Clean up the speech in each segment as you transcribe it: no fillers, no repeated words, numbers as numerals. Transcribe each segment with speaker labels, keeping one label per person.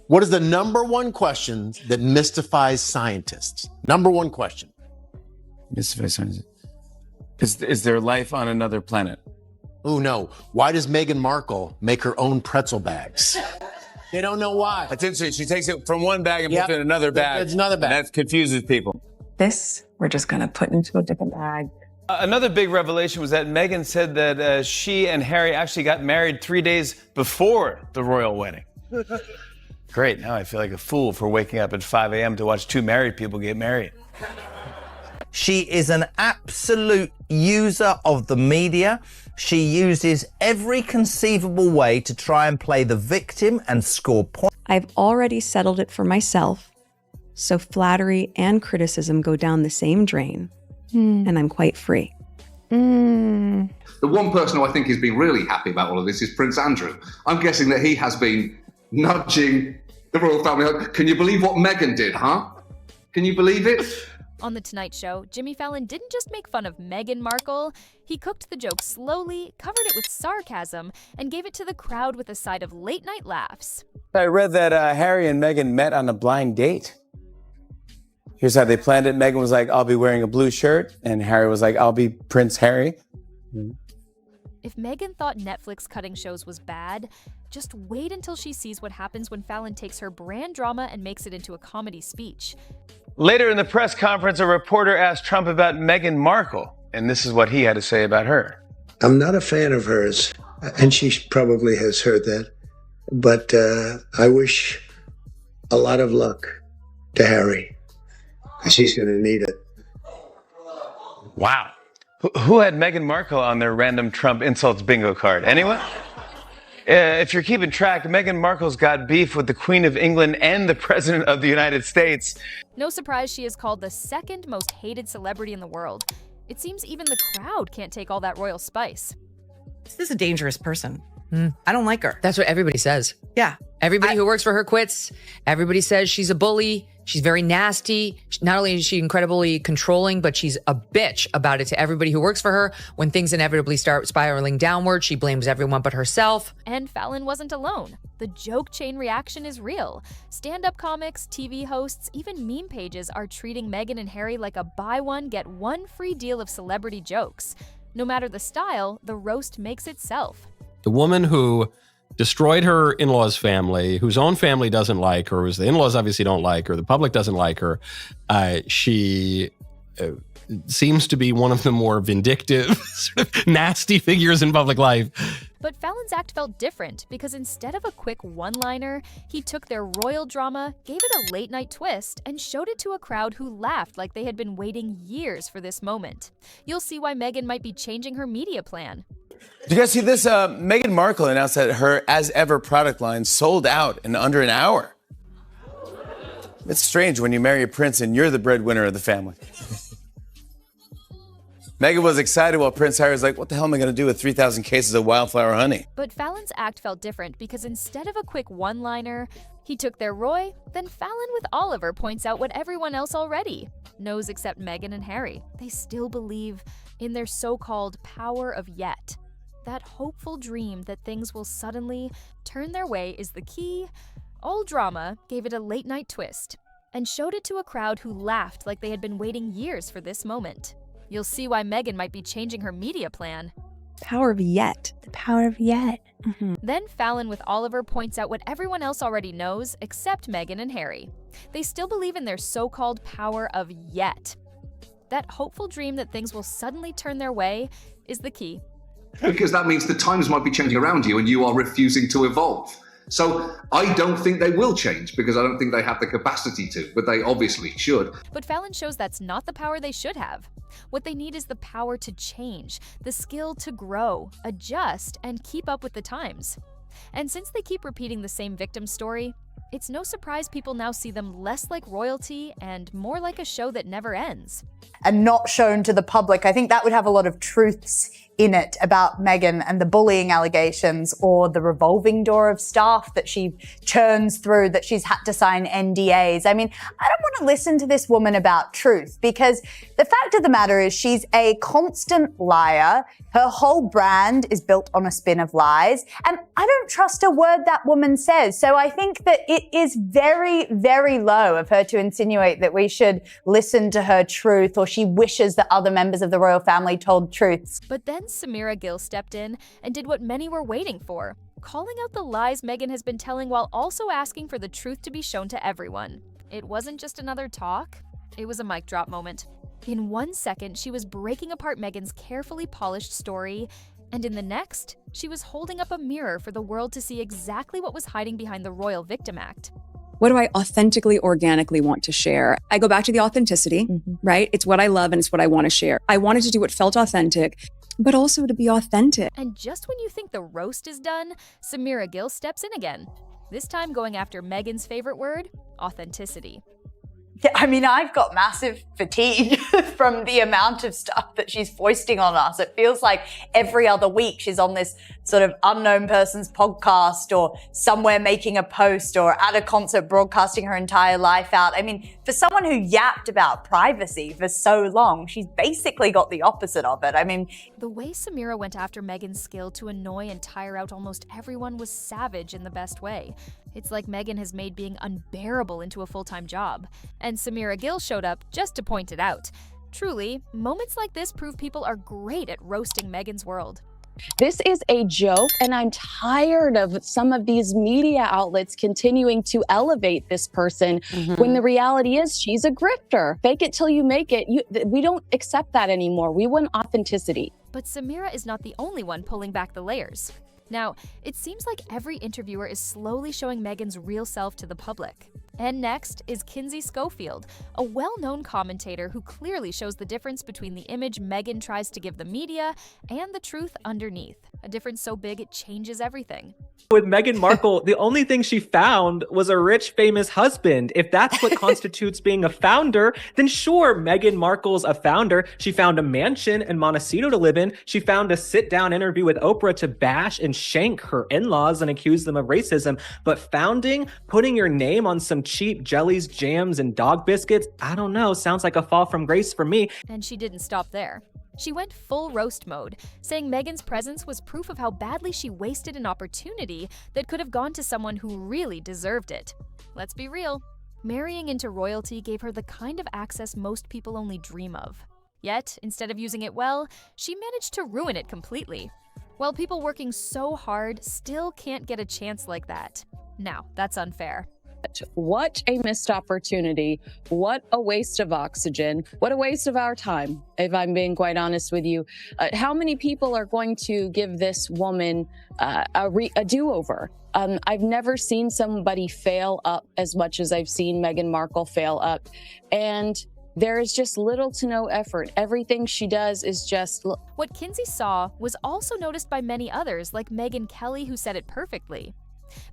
Speaker 1: What is the number one question that mystifies scientists? Number one question.
Speaker 2: Mystifies scientists. Is there life on another planet?
Speaker 1: Oh, no. Why does Meghan Markle make her own pretzel bags? They don't know why.
Speaker 2: That's interesting. She takes it from one bag and puts it in another bag.
Speaker 1: It's another bag.
Speaker 2: And that confuses people.
Speaker 3: This, we're just going to put into a different bag.
Speaker 2: Another big revelation was that Meghan said that she and Harry actually got married 3 days before the royal wedding. Great. Now I feel like a fool for waking up at 5 a.m. to watch two married people get married.
Speaker 4: She is an absolute user of the media. She uses every conceivable way to try and play the victim and score points.
Speaker 5: I've already settled it for myself, so flattery and criticism go down the same drain, and I'm quite free.
Speaker 6: The one person who I think has been really happy about all of this is Prince Andrew. I'm guessing that he has been nudging the royal family. Can you believe what Meghan did, huh? Can you believe it?
Speaker 7: On The Tonight Show, Jimmy Fallon didn't just make fun of Meghan Markle. He cooked the joke slowly, covered it with sarcasm, and gave it to the crowd with a side of late-night laughs.
Speaker 2: I read that Harry and Meghan met on a blind date. Here's how they planned it. Meghan was like, I'll be wearing a blue shirt. And Harry was like, I'll be Prince Harry.
Speaker 7: If Meghan thought Netflix cutting shows was bad, just wait until she sees what happens when Fallon takes her brand drama and makes it into a comedy speech.
Speaker 2: Later in the press conference, a reporter asked Trump about Meghan Markle, and this is what he had to say about her.
Speaker 8: I'm not a fan of hers, and she probably has heard that, but I wish a lot of luck to Harry, because he's going to need it.
Speaker 2: Wow. Who had Meghan Markle on their random Trump insults bingo card? Anyone? If you're keeping track, Meghan Markle's got beef with the Queen of England and the President of the United States.
Speaker 7: No surprise she is called the second most hated celebrity in the world. It seems even the crowd can't take all that royal spice.
Speaker 3: This is a dangerous person. I don't like her.
Speaker 9: That's what everybody says.
Speaker 3: Yeah.
Speaker 9: Everybody who works for her quits. Everybody says she's a bully. She's very nasty. Not only is she incredibly controlling, but she's a bitch about it to everybody who works for her. When things inevitably start spiraling downward, she blames everyone but herself.
Speaker 7: And Fallon wasn't alone. The joke chain reaction is real. Stand-up comics, TV hosts, even meme pages are treating Meghan and Harry like a buy one, get one free deal of celebrity jokes. No matter the style, the roast makes itself.
Speaker 10: The woman who destroyed her in-laws' family, whose own family doesn't like her, whose the in-laws obviously don't like her, the public doesn't like her, she seems to be one of the more vindictive, sort of nasty figures in public life.
Speaker 7: But Fallon's act felt different because instead of a quick one-liner, he took their royal drama, gave it a late-night twist, and showed it to a crowd who laughed like they had been waiting years for this moment. You'll see why Meghan might be changing her media plan.
Speaker 2: Did you guys see this? Meghan Markle announced that her As Ever product line sold out in under an hour. It's strange when you marry a prince and you're the breadwinner of the family. Meghan was excited while Prince Harry was like, what the hell am I going to do with 3,000 cases of wildflower honey?
Speaker 7: But Fallon's act felt different because instead of a quick one-liner, he took their Roy, then Fallon with Oliver points out what everyone else already knows except Meghan and Harry. They still believe in their so-called power of yet. That hopeful dream that things will suddenly turn their way is the key. All drama gave it a late-night twist and showed it to a crowd who laughed like they had been waiting years for this moment. You'll see why Meghan might be changing her media plan.
Speaker 5: Power of yet.
Speaker 11: The power of yet.
Speaker 7: Then Fallon with Oliver points out what everyone else already knows except Meghan and Harry. They still believe in their so-called power of yet. That hopeful dream that things will suddenly turn their way is the key.
Speaker 6: Because that means the times might be changing around you and you are refusing to evolve. So I don't think they will change because I don't think they have the capacity to, but they obviously should.
Speaker 7: But Fallon shows that's not the power they should have. What they need is the power to change, the skill to grow, adjust, and keep up with the times. And since they keep repeating the same victim story, it's no surprise people now see them less like royalty and more like a show that never ends.
Speaker 11: And not shown to the public. I think that would have a lot of truths in it about Meghan and the bullying allegations or the revolving door of staff that she churns through, that she's had to sign NDAs. I mean, I don't want listen to this woman about truth, because the fact of the matter is she's a constant liar. Her whole brand is built on a spin of lies. And I don't trust a word that woman says. So I think that it is very, very low of her to insinuate that we should listen to her truth, or she wishes that other members of the royal family told truths.
Speaker 7: But then Samira Gill stepped in and did what many were waiting for, calling out the lies Meghan has been telling while also asking for the truth to be shown to everyone. It wasn't just another talk, it was a mic drop moment. In 1 second, she was breaking apart Meghan's carefully polished story, and in the next, she was holding up a mirror for the world to see exactly what was hiding behind the Royal Victim Act.
Speaker 5: What do I authentically, organically want to share? I go back to the authenticity, right? It's what I love and it's what I want to share. I wanted to do what felt authentic, but also to be authentic.
Speaker 7: And just when you think the roast is done, Samira Gill steps in again. This time going after Meghan's favorite word, authenticity.
Speaker 11: Yeah, I mean, I've got massive fatigue from the amount of stuff that she's foisting on us. It feels like every other week she's on this sort of unknown person's podcast, or somewhere making a post, or at a concert broadcasting her entire life out. I mean, for someone who yapped about privacy for so long, she's basically got the opposite of it. I mean,
Speaker 7: the way Samira went after Meghan's skill to annoy and tire out almost everyone was savage in the best way. It's like Meghan has made being unbearable into a full-time job. And Samira Gill showed up just to point it out. Truly, moments like this prove people are great at roasting Meghan's world.
Speaker 12: This is a joke, and I'm tired of some of these media outlets continuing to elevate this person when the reality is she's a grifter. Fake it till you make it. We don't accept that anymore. We want authenticity.
Speaker 7: But Samira is not the only one pulling back the layers. Now, it seems like every interviewer is slowly showing Meghan's real self to the public. And next is Kinsey Schofield, a well-known commentator who clearly shows the difference between the image Meghan tries to give the media and the truth underneath. A difference so big it changes everything.
Speaker 13: With Meghan Markle, the only thing she found was a rich, famous husband. If that's what constitutes being a founder, then sure, Meghan Markle's a founder. She found a mansion in Montecito to live in. She found a sit-down interview with Oprah to bash and shank her in-laws and accuse them of racism. But founding, putting your name on some cheap jellies, jams, and dog biscuits, I don't know, sounds like a fall from grace for me.
Speaker 7: And she didn't stop there. She went full roast mode, saying Meghan's presence was proof of how badly she wasted an opportunity that could have gone to someone who really deserved it. Let's be real. Marrying into royalty gave her the kind of access most people only dream of. Yet, instead of using it well, she managed to ruin it completely. While people working so hard still can't get a chance like that. Now, that's unfair.
Speaker 12: What a missed opportunity. What a waste of oxygen. What a waste of our time, if I'm being quite honest with you. How many people are going to give this woman a do-over? I've never seen somebody fail up as much as I've seen Meghan Markle fail up. And there is just little to no effort. Everything she does is just...
Speaker 7: What Kinsey saw was also noticed by many others, like Megyn Kelly, who said it perfectly.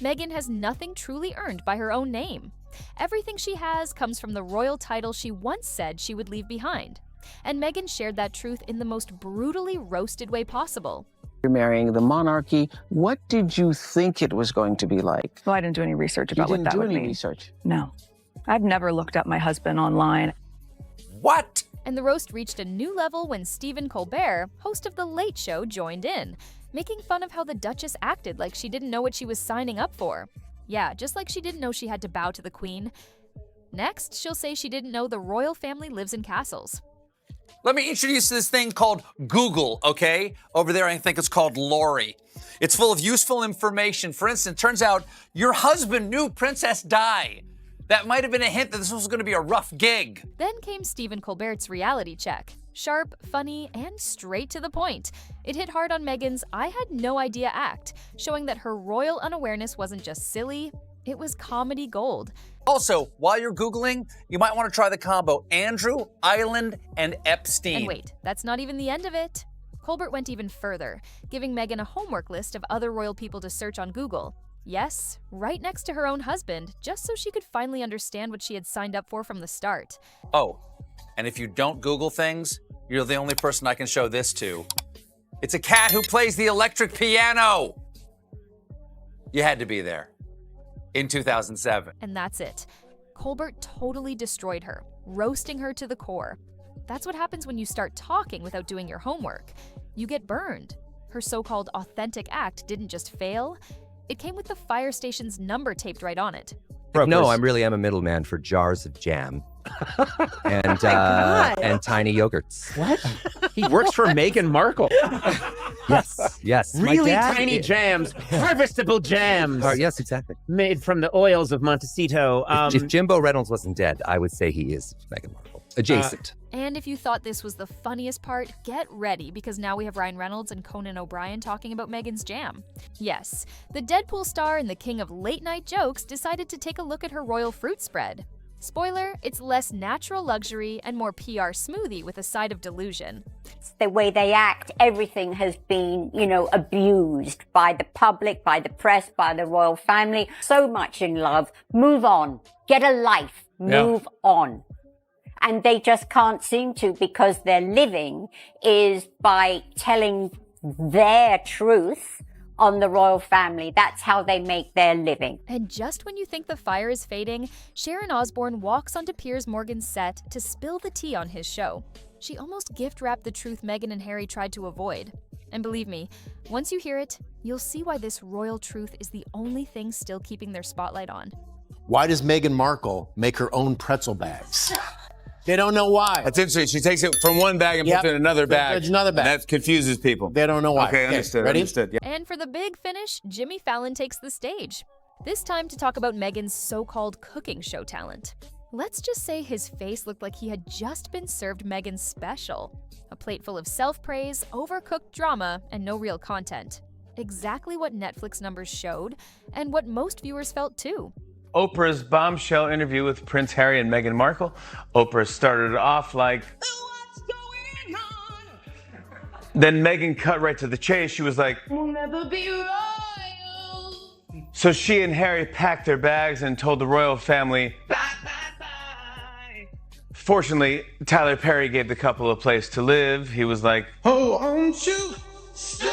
Speaker 7: Meghan has nothing truly earned by her own name. Everything she has comes from the royal title she once said she would leave behind. And Meghan shared that truth in the most brutally roasted way possible.
Speaker 14: You're marrying the monarchy. What did you think it was going to be like?
Speaker 15: Well, I didn't do any research about what that would mean.
Speaker 14: You didn't do any research?
Speaker 15: No. I've never looked up my husband online.
Speaker 14: What?
Speaker 7: And the roast reached a new level when Stephen Colbert, host of The Late Show, joined in, making fun of how the Duchess acted like she didn't know what she was signing up for. Yeah, just like she didn't know she had to bow to the Queen. Next, she'll say she didn't know the royal family lives in castles.
Speaker 16: Let me introduce you to this thing called Google, okay? Over there, I think it's called Lori. It's full of useful information. For instance, turns out your husband knew Princess Di. That might have been a hint that this was going to be a rough gig.
Speaker 7: Then came Stephen Colbert's reality check. Sharp, funny, and straight to the point. It hit hard on Meghan's I had no idea act, showing that her royal unawareness wasn't just silly, it was comedy gold.
Speaker 16: Also, while you're Googling, you might want to try the combo Andrew, Island, and Epstein.
Speaker 7: And wait, that's not even the end of it. Colbert went even further, giving Meghan a homework list of other royal people to search on Google. Yes, right next to her own husband, just so she could finally understand what she had signed up for from the start.
Speaker 16: Oh, and if you don't Google things, you're the only person I can show this to. It's a cat who plays the electric piano. You had to be there. In 2007.
Speaker 7: And that's it. Colbert totally destroyed her, roasting her to the core. That's what happens when you start talking without doing your homework. You get burned. Her so-called authentic act didn't just fail, it came with the fire station's number taped right on it.
Speaker 17: No, I really am a middleman for jars of jam and tiny yogurts.
Speaker 18: What? He works for Meghan Markle.
Speaker 17: Yes.
Speaker 18: Really
Speaker 17: My dad
Speaker 18: tiny jams, harvestable jams.
Speaker 17: Yes, exactly.
Speaker 18: Made from the oils of Montecito.
Speaker 17: If Jimbo Reynolds wasn't dead, I would say he is Meghan Markle. Adjacent.
Speaker 7: And if you thought this was the funniest part, get ready, because now we have Ryan Reynolds and Conan O'Brien talking about Meghan's jam. Yes, the Deadpool star and the king of late-night jokes decided to take a look at her royal fruit spread. Spoiler, it's less natural luxury and more PR smoothie with a side of delusion.
Speaker 19: The way they act, everything has been, abused by the public, by the press, by the royal family. So much in love. Move on. Get a life. Move on. And they just can't seem to, because their living is by telling their truth on the royal family. That's how they make their living.
Speaker 7: And just when you think the fire is fading, Sharon Osbourne walks onto Piers Morgan's set to spill the tea on his show. She almost gift-wrapped the truth Meghan and Harry tried to avoid. And believe me, once you hear it, you'll see why this royal truth is the only thing still keeping their spotlight on.
Speaker 1: Why does Meghan Markle make her own pretzel bags? They don't know why.
Speaker 20: That's interesting. She takes it from one bag and puts it in another bag.
Speaker 1: There's another bag.
Speaker 20: And that confuses people.
Speaker 1: They don't know why.
Speaker 20: Okay, understood.
Speaker 1: Ready?
Speaker 20: Understood. Yeah.
Speaker 7: And for the big finish, Jimmy Fallon takes the stage. This time to talk about Meghan's so-called cooking show talent. Let's just say his face looked like he had just been served Meghan's special. A plate full of self-praise, overcooked drama, and no real content. Exactly what Netflix numbers showed, and what most viewers felt too.
Speaker 2: Oprah's bombshell interview with Prince Harry and Meghan Markle. Oprah started it off like, then Meghan cut right to the chase. She was like,
Speaker 21: We'll never be royal.
Speaker 2: so she and Harry packed their bags and told the royal family, bye. Fortunately, Tyler Perry gave the couple a place to live. He was like,
Speaker 21: Oh, won't you stay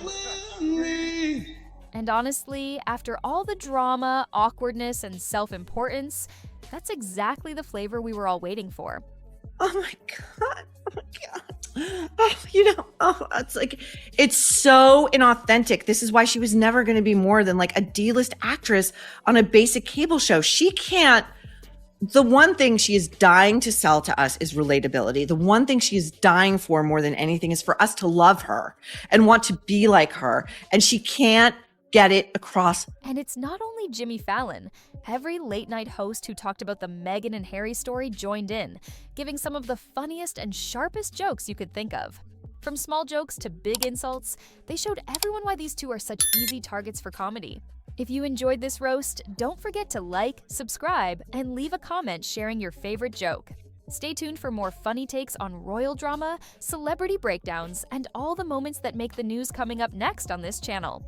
Speaker 21: with me?
Speaker 7: And honestly, after all the drama, awkwardness, and self-importance, that's exactly the flavor we were all waiting for.
Speaker 3: Oh my God. Oh my God. It's like, it's so inauthentic. This is why she was never going to be more than like a D-list actress on a basic cable show. She can't. The one thing she is dying to sell to us is relatability. The one thing she is dying for more than anything is for us to love her and want to be like her. And she can't get it across.
Speaker 7: And it's not only Jimmy Fallon. Every late-night host who talked about the Meghan and Harry story joined in, giving some of the funniest and sharpest jokes you could think of. From small jokes to big insults, they showed everyone why these two are such easy targets for comedy. If you enjoyed this roast, don't forget to like, subscribe, and leave a comment sharing your favorite joke. Stay tuned for more funny takes on royal drama, celebrity breakdowns, and all the moments that make the news coming up next on this channel.